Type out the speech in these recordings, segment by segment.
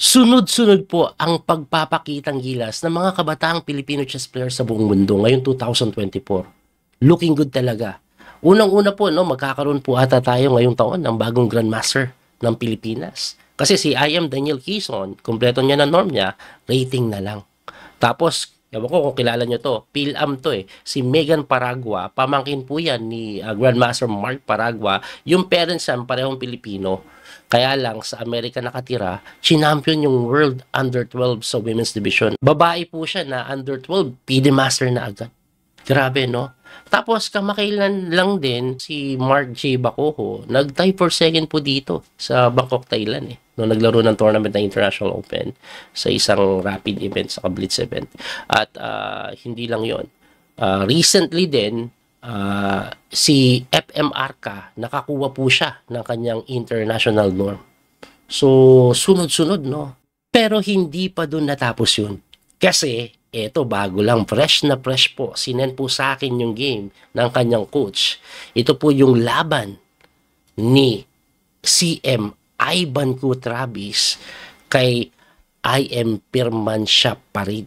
Sunod-sunod po ang pagpapakitang gilas ng mga kabataang Pilipino chess players sa buong mundo ngayong 2024. Looking good talaga. Unang-una po, no, magkakaroon po ata tayo ngayong taon ng bagong Grandmaster ng Pilipinas. Kasi si I am Daniel Quezon, kompleto niya na norm niya, rating na lang. Tapos, ewan ko kung kilala nyo to, PhilAm to eh. Si Megan Paragua, pamangkin po yan ni Grandmaster Mark Paragua. Yung parents yan, parehong Pilipino. Kaya lang, sa Amerika nakatira, champion yung World Under 12 sa Women's Division. Babae po siya na Under 12, PD Master na agad. Grabe, no? Tapos, kamakailan lang din si Mark J. Bacojo, nag-tie for second po dito sa Bangkok, Thailand eh. No, naglaro ng tournament na International Open sa isang rapid event, sa blitz event. At hindi lang yon. Recently din, si FM Arca, nakakuha po siya ng kanyang international norm. So, sunod-sunod, no? Pero hindi pa dun natapos yun. Kasi, eto, bago lang, fresh na fresh po. Sinend po sa akin yung game ng kanyang coach. Ito po yung laban ni CM Ivan Ku Travis kay IM Pirmansyah Parid.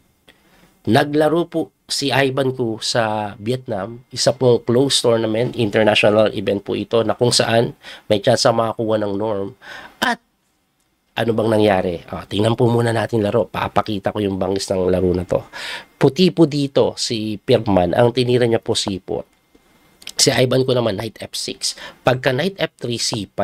Naglaro po si Ivan Ku sa Vietnam, isa pong close tournament, international event po ito na kung saan may chance makakuha ng norm. At ano bang nangyari? Tingnan po muna natin laro. Papakita ko yung bangis ng laro na to. Puti po dito si Pirman. Ang tinira niya po C4. Si Ivan Ku naman knight F6. Pagka knight F3, C5.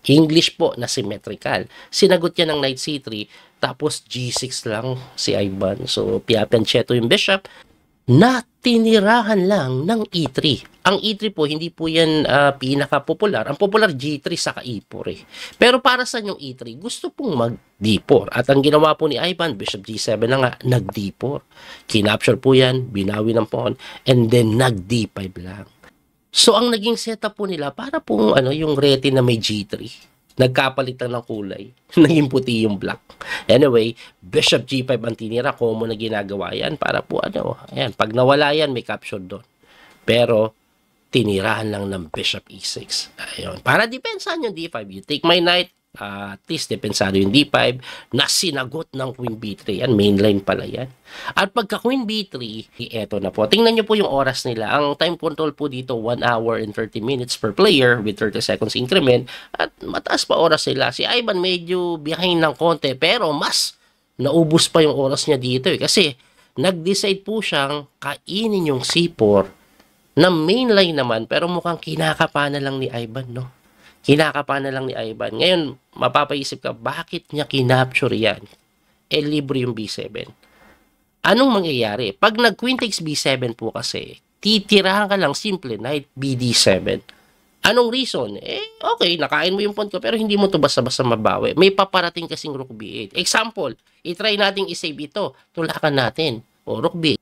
English po na symmetrical. Sinagot niya ng knight C3. Tapos G6 lang si Ivan. So, piapiancheto yung bishop na tinirahan lang ng E3. Ang E3 po, hindi po yan pinaka-popular. Ang popular G3 saka E4 eh. Pero para sa yung E3, gusto pong mag-D4. At ang ginawa po ni Ivan, Bishop G7 na nga, nag-D4. Kinapture po yan, binawi ng pawn, and then nag-D5 lang. So, ang naging setup po nila, para pong yung rete na may G3. Nagkapalit lang ng kulay. Naging puti yung black. Anyway, Bishop G5 ang tinira. Common na ginagawa yan para po ayan, pag nawala yan, may capture doon. Pero, tinirahan lang ng Bishop E6. Ayun. Para depensahan yung D5. You take my knight, at least depensado yung D5 na sinagot ng Queen B3. Yan, mainline pala yan. At pagka Queen B3, eto na po. Tingnan nyo po yung oras nila. Ang time control po dito, 1 hour and 30 minutes per player with 30 seconds increment. At mataas pa oras nila. Si Ivan medyo behind ng konti, pero mas naubos pa yung oras niya dito eh. Kasi nag-decide po siyang kainin yung C4 na mainline naman, pero mukhang kinakapa na lang ni Ivan, no? Kinakapa na lang ni Ivan. Ngayon, mapapaisip ka, bakit niya kinapture yan? Libre yung B7. Anong mangyayari? Pag nag-Queen takes B7 po kasi, titirahan ka lang simple, knight BD7. Anong reason? Okay, nakain mo yung pawn ko, pero hindi mo to basta-basta mabawi. May paparating kasing Rook B8. Example, itry nating isave ito. Tulakan natin. Rook B8.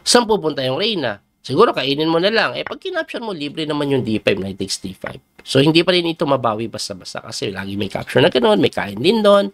Saan pupunta yung Reyna? Siguro kainin mo na lang. Pag kinapture mo, libre naman yung D5, knight takes D5. So, hindi pa rin ito mabawi basta-basta kasi lagi may capture na ganoon, may kain din doon,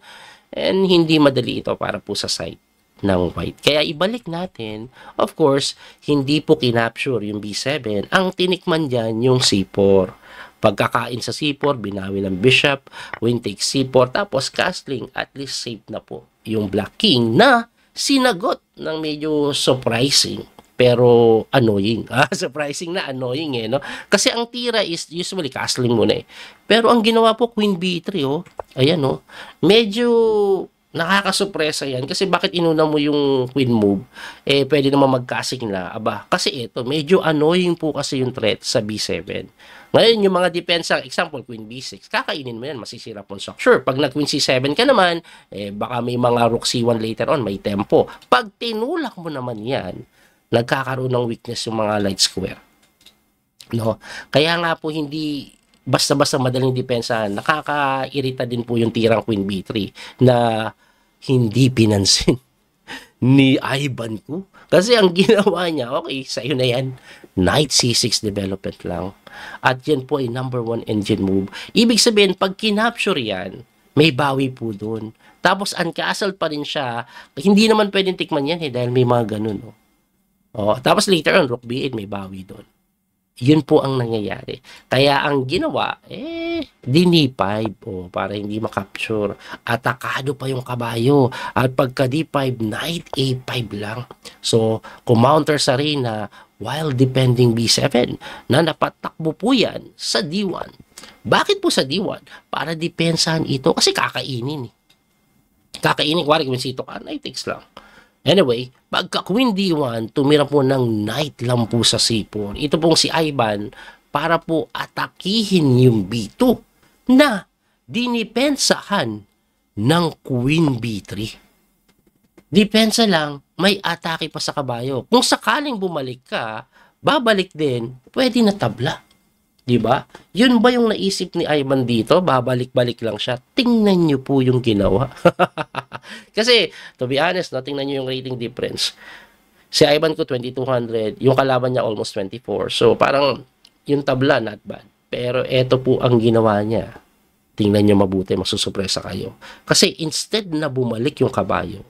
and hindi madali ito para po sa side ng white. Kaya ibalik natin, of course, hindi po kinapture yung B7. Ang tinikman dyan yung C4. Pagkakain sa C4, binawi ng bishop, queen takes C4, tapos castling, at least safe na po yung black king na sinagot ng medyo surprising. Pero annoying. Surprising na annoying no? Kasi ang tira is usually castling muna eh. Pero ang ginawa po, Queen B3 ayan medyo nakakasupresa yan. Kasi bakit inuna mo yung Queen move? Pwede naman mag-casting na. Kasi ito, medyo annoying po kasi yung threat sa B7. Ngayon, yung mga depensa, example, Queen B6, kakainin mo yan, masisira po structure. Pag nag-Queen C7 ka naman, baka may mga Rook C1 later on, may tempo. Pag tinulak mo naman yan, nagkakaroon ng weakness yung mga light square. No? Kaya nga po hindi basta-basta madaling depensa, nakakairita din po yung tirang Queen B3 na hindi pinansin ni Ivan Ku. Kasi ang ginawa niya, okay, sa'yo na yan, knight C6 development lang. At yan po ay number 1 engine move. Ibig sabihin, pag kinapture yan, may bawi po dun. Tapos uncastled pa rin siya. Hindi naman pwedeng tikman yan dahil may mga ganun. Tapos later on, Rook B8 may bawi doon. Yun po ang nangyayari. Kaya ang ginawa, D5 para hindi makapture. Atakado pa yung kabayo. At pagka D5, knight A5 lang. So, kumounter sa reyna while defending B7 na napatakbo po yan sa D1. Bakit po sa D1? Para depensahan ito kasi kakainin. Kakainin, kuwari kung sito ka, knight takes lang. Anyway, pagka Queen D1, tumira po ng knight lang po sa C4. Ito pong si Ivan para po atakihin yung B2 na dinipensahan ng Queen B3. Depensa lang, may atake pa sa kabayo. Kung sakaling bumalik ka, babalik din, pwede na tabla. Diba? Yun ba yung naisip ni Ivan dito? Babalik-balik lang siya. Tingnan nyo po yung ginawa. Kasi, to be honest, no, tingnan nyo yung rating difference. Si Ivan ko 2200, yung kalaban niya almost 24. So, parang yung tabla, not bad. Pero eto po ang ginawa niya. Tingnan nyo mabuti, masusupresa kayo. Kasi instead na bumalik yung kabayo,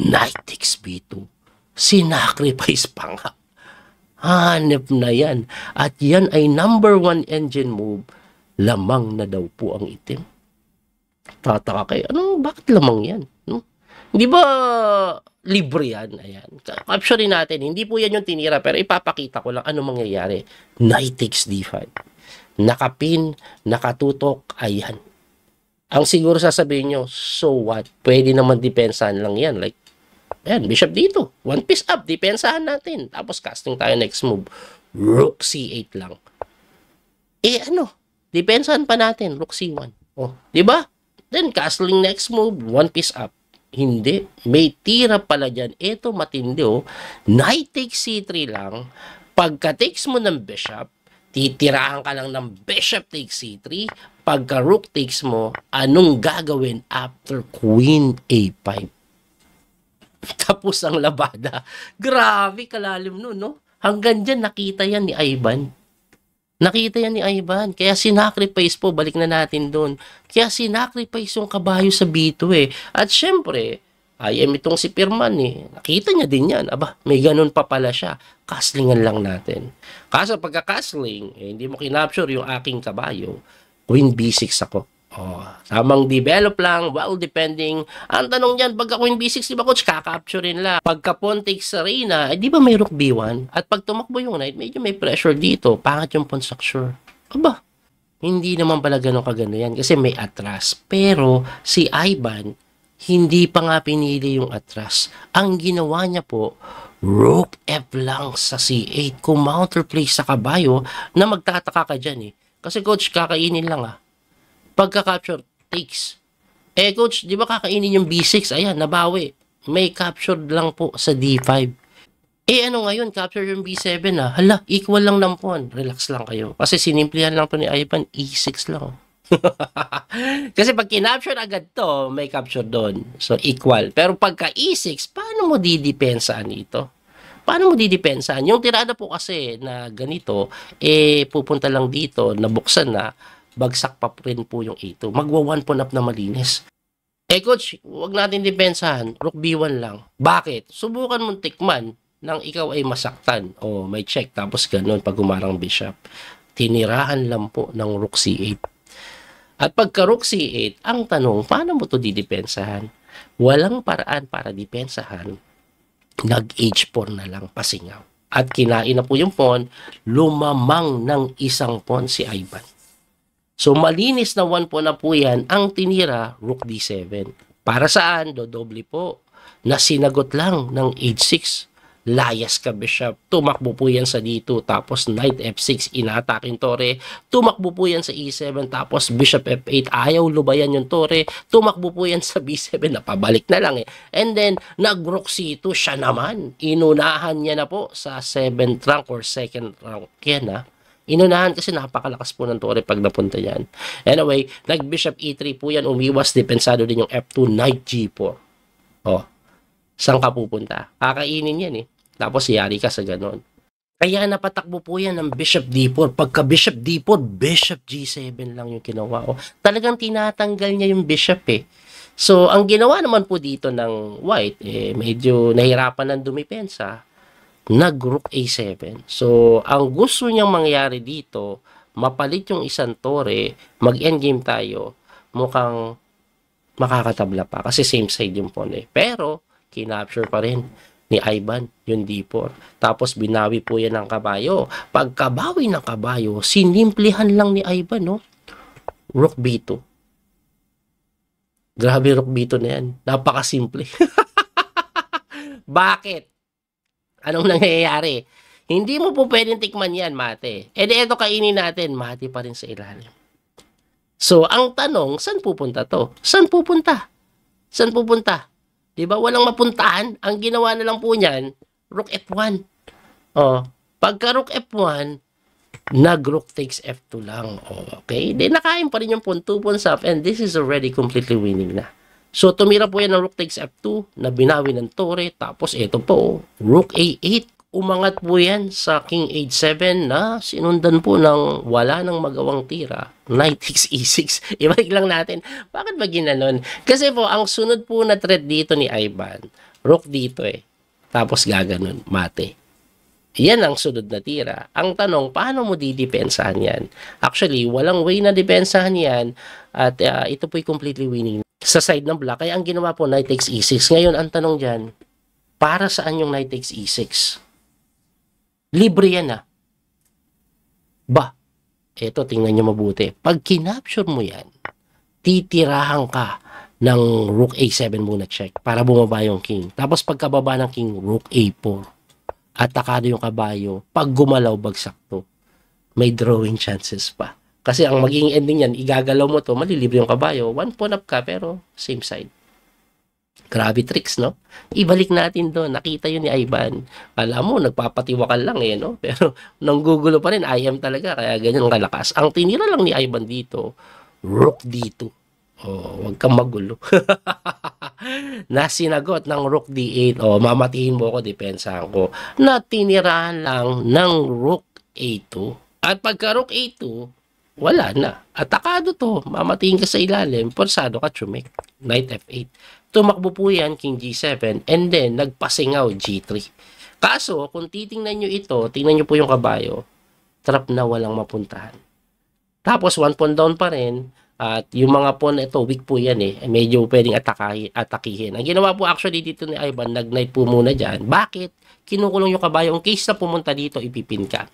knight takes B2, sinacrifice pa nga. Hanep na yan. At yan ay number 1 engine move. Lamang na daw po ang itim. Tataka kayo, bakit lamang yan? Hindi ba libre yan? Ayan. Capture natin. Hindi po yan yung tinira, pero ipapakita ko lang ano mangyayari. Knight takes D5. Nakapin, nakatutok, ayan. Ang siguro sasabihin nyo, so what? Pwede naman depensahan lang yan. Like, ayan, bishop dito. One piece up. Depensahan natin. Tapos casting tayo next move. Rook C8 lang. Depensahan pa natin. Rook C1. Oh, di ba? Then castling next move. One piece up. Hindi. May tira pala dyan. Ito matindi oh. Knight takes C3 lang. Pagka takes mo ng bishop, titirahan ka lang ng bishop takes C3. Pagka rook takes mo, anong gagawin after Queen A5? Tapos ang labada. Grabe, kalalim nun, no? Hanggang dyan, nakita yan ni Ivan. Nakita yan ni Ivan. Kaya sinacrifice po, balik na natin doon. Kaya sinacrifice yung kabayo sa B2 eh. At syempre, itong si Pirman eh. Nakita niya din yan. Aba, may ganun pa pala siya. Castlingan lang natin. Kaso pagka-castling, hindi mo kinapture yung aking kabayo. Queen B6 ako. Tamang develop lang, while depending. Ang tanong niyan, pagka Queen B6, di ba coach, kakapturein lang. Pagka pawn takes sa reyna, di ba may rook B1? At pag tumakbo yung knight, medyo may pressure dito. Pangat yung pawn structure. Aba, hindi naman pala ganun kagano yan kasi may atras. Pero si Ivan, hindi pa nga pinili yung atras. Ang ginawa niya po, rook F lang sa C8. Kung counterplay sa kabayo, na magtataka ka dyan eh. Kasi coach, kakainin lang Pagka-capture, takes. Coach, di ba kakainin yung B6? Ayan, nabawi. May captured lang po sa D5. Ano ngayon? Capture yung B7 Hala, equal lang ng pawn. Relax lang kayo. Kasi sinimplihan lang to ni Ivan, E6 lang. Kasi pag kinapture agad to, may capture doon. So, equal. Pero pagka E6, paano mo didipensaan ito? Paano mo didipensaan? Yung tirada po kasi na ganito, pupunta lang dito, nabuksan na, bagsak pa rin po yung A2. Magwa-one pawn up na malinis. Coach, huwag natin depensahan. Rook B1 lang. Bakit? Subukan mong tikman nang ikaw ay masaktan. May check. Tapos ganun pag umarang bishop. Tinirahan lang po ng Rook C8. At pagka Rook C8, ang tanong, paano mo to didepensahan? Walang paraan para depensahan. Nag-H4 na lang pasingaw. At kinain na po yung pawn, lumamang ng isang pawn si Ivan. So, malinis na one pawn na po yan, ang tinira, Rook D7. Para saan? Dodoble po. Na sinagot lang ng H6. Layas ka, bishop. Tumakbo po yan sa D2. Tapos, Knight F6, inataking tore. Tumakbo po yan sa E7. Tapos, Bishop F8, ayaw lubayan yung tore. Tumakbo po yan sa B7. Napabalik na lang eh. And then, nag-Rook C2, siya naman. Inunahan niya na po sa 7th rank or 2nd rank yan Inunahan kasi napakalakas po ng tore pag napunta yan. Anyway, nag-Bishop E3 po yan. Umiwas, depensado din yung F2, Knight G4. Saan ka pupunta? Kakainin yan Tapos yari ka sa ganon. Kaya napatakbo po yan ng Bishop D4. Pagka Bishop D4, Bishop G7 lang yung ginawa Talagang tinatanggal niya yung Bishop So, ang ginawa naman po dito ng White, medyo nahirapan ng dumipensa. nag-rook A7. So, ang gusto niyang mangyari dito, mapalit yung isang tore, mag-endgame tayo, mukhang makakatabla pa kasi same side yung pawn eh. Pero, kinapture pa rin ni Ivan yung D4. Tapos, binawi po yan ng kabayo. Pagkabawi ng kabayo, sinimplihan lang ni Ivan, no? Rook B2. Grabe rook B2 na yan. Napakasimple. Bakit? Anong nangyayari? Hindi mo po pwedeng tikman yan, mate. E di eto kainin natin, mate pa rin sa ilalim. So, ang tanong, saan pupunta to? Saan pupunta? Saan pupunta? Diba? Walang mapuntahan. Ang ginawa na lang po niyan, rook F1. Oh, pagka rook F1, nag-rook takes F2 lang. Oh, okay? Then, nakain pa rin yung pawn 2 pawns up and this is already completely winning na. So, tumira po yan ng rook takes F2 na binawi ng tore. Tapos, ito po, rook A8. Umangat po yan sa king H7 na sinundan po ng wala nang magawang tira. Knight takes E6. Ibalik lang natin. Bakit ba ginanon? Kasi po, ang sunod po na threat dito ni Ivan, rook dito eh. Tapos gaganon, mate. Yan ang sunod na tira. Ang tanong, paano mo didepensahan yan? Actually, walang way na depensahan yan at ito po'y completely winning sa side ng black. Kaya ang ginawa po, knight takes E6. Ngayon, ang tanong dyan, para saan yung knight takes E6? Libre yan ah. Ba, eto tingnan nyo mabuti. Pag kinapture mo yan, titirahan ka ng rook A7 muna check para bumaba yung king. Tapos pagkababa ng king, rook A4. Atakado yung kabayo. Pag gumalaw, bagsak to. May drawing chances pa. Kasi ang magiging ending yan, igagalaw mo to, malilibre yung kabayo. One pawn up ka, pero same side. Grabe tricks, no? Ibalik natin doon. Nakita yun ni Ivan. Alam mo, nagpapatiwakal lang eh, no? Pero nanggugulo pa rin, I am talaga. Kaya ganyan ang kalakas. Ang tinira lang ni Ivan dito, rook D2. Oh, wag kang magulo. Nasinagot ng rook D8. Oh, mamatiin mo ako, depensahan ko. Na tinirahan lang ng rook A2. At pagka rook A2, wala na. Atakado to. Mamatiin ka sa ilalim. Porsado ka, chumek. Knight F8. Tumakbo po yan, king G7, and then nagpasingaw G3. Kaso, kung titingnan nyo ito, tingnan nyo po yung kabayo, trap na walang mapuntahan. Tapos, one pawn down pa rin, at yung mga pawn ito, weak po yan eh, medyo pwedeng atakihin. Ang ginawa po actually dito ni Ivan, nag-knight po muna dyan. Bakit? Kinukulong yung kabayo, in case na pumunta dito, ipipin ka.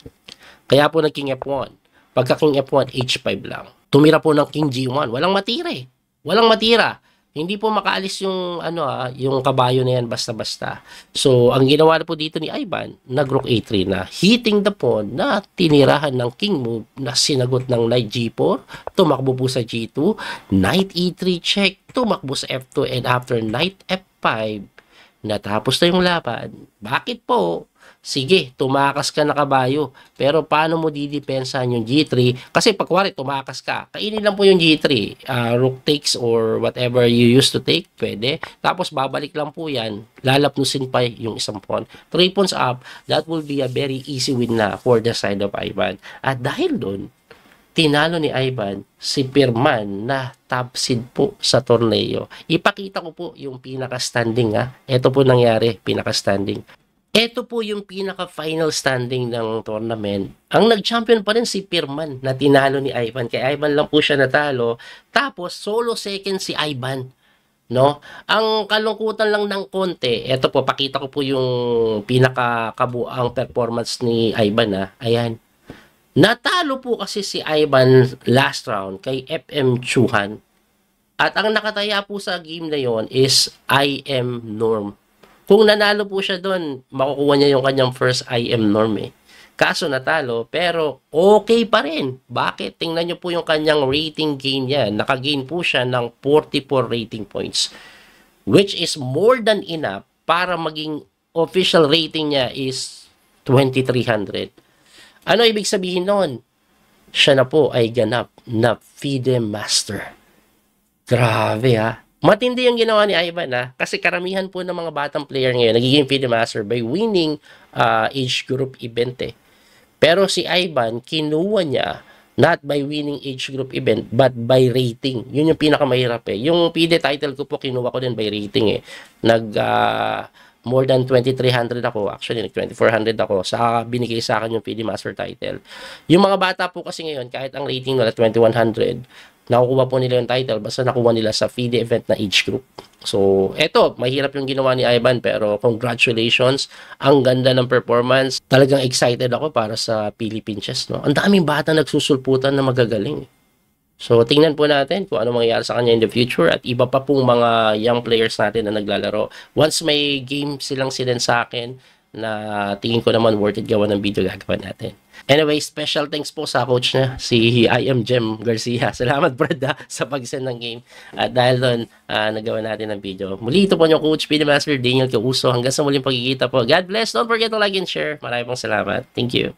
Kaya po nag-king F1. Pagka king F1, H5 lang. Tumira po ng king G1, walang matira eh. Walang matira. Hindi po makaalis yung yung kabayo na yan basta-basta. So, ang ginawa na po dito ni Ivan, nag-rook A3 na hitting the pawn na tinirahan ng king move na sinagot ng knight G4, tumakbo po sa G2, knight E3 check, tumakbo sa F2, and after knight F5, natapos na yung laban. Bakit po? Sige, tumakas ka na kabayo. Pero paano mo didepensahan yung G3? Kasi pagkwari, tumakas ka. Kainin lang po yung G3. Rook takes or whatever you used to take, pwede. Tapos babalik lang po yan. Lalapnusin pa yung isang pawn. 3 pawns up, that will be a very easy win na for the side of Ivan. At dahil doon, tinalo ni Ivan si Pirman na top seed po sa torneo. Ipakita ko po yung pinaka-standing ha. Ito po nangyari, pinaka-standing. Ito po yung pinaka-final standing ng tournament. Ang nag-champion pa rin si Pirman na tinalo ni Ivan. Kay Ivan lang po siya natalo. Tapos solo second si Ivan. No? Ang kalungkutan lang ng konti, ito po, pakita ko po yung pinaka-kabuang performance ni Ivan ha. Ayan. Natalo po kasi si Ivan last round kay FM Chuhan. At ang nakataya po sa game na yon is IM Norm. Kung nanalo po siya doon, makukuha niya yung kanyang first IM Norm eh. Kaso natalo, pero okay pa rin. Bakit? Tingnan niyo po yung kanyang rating gain niya. Nakagain po siya ng 44 rating points. Which is more than enough para maging official rating niya is 2300. Ano ibig sabihin noon? Siya na po ay ganap na FIDE Master. Grabe ha. Matindi yung ginawa ni Ivan ha. Kasi karamihan po ng mga batang player ngayon nagiging FIDE Master by winning age group event eh. Pero si Ivan, kinuha niya not by winning age group event but by rating. Yun yung pinakamahirap eh. Yung FIDE title ko po kinuha ko din by rating eh. more than 2,300 ako. Actually, 2,400 ako. Saka binigay sa akin yung PD Master title. Yung mga bata po kasi ngayon, kahit ang rating nila 2,100, nakukuha po nila yung title basta nakuha nila sa FIDE event na age group. So, eto, mahirap yung ginawa ni Ivan pero congratulations. Ang ganda ng performance. Talagang excited ako para sa Philippine Chess, no? Ang daming bata nagsusulputan na magagaling. So, tingnan po natin kung ano mangyayari sa kanya in the future at iba pa pong mga young players natin na naglalaro. Once may game silang sinend sa akin na tingin ko naman worth it gawa ng video, gagawa natin. Anyway, special thanks po sa coach niya, si I am Jem Garcia. Salamat, Brad, sa pag-send ng game. At dahil doon, nagawa natin ng video. Muli ito po yung coach, PD Master Daniel Kauso. Hanggang sa muling pagkikita po. God bless. Don't forget to like and share. Maraming pong salamat. Thank you.